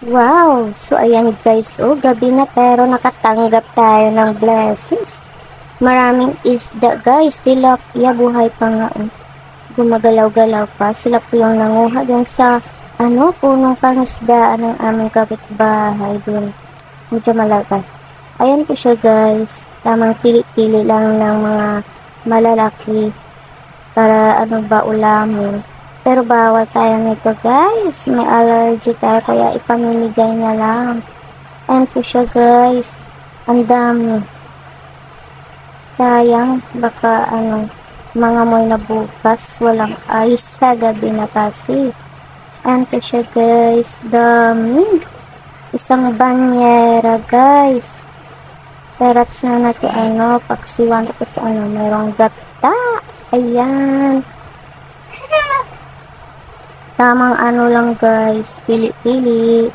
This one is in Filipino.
Wow! So, ayan guys, oh, gabi na pero nakatanggap tayo ng blessings. Maraming isda guys, tilapia, buhay pa nga, oh. Gumagalaw-galaw pa. Sila po yung nanguha dun sa, punong pangisdaan ng aming kapitbahay dun. Medyo malaki. Ayan po siya guys. Tamang pili-pili lang ng mga malalaki para ulamin. Pero bawal tayo nito guys. May allergy tayo kaya ipamimigay na lang. Ayan po siya guys. Ang dami. Sayang. Baka mga moy na bukas. Walang ice sa gabi na kasi. Ayan po siya guys. Dami. Isang banyera guys. Sarap sana natin paksiwan tapos merong gata. Ayan. Tamang lang guys, pili-pili.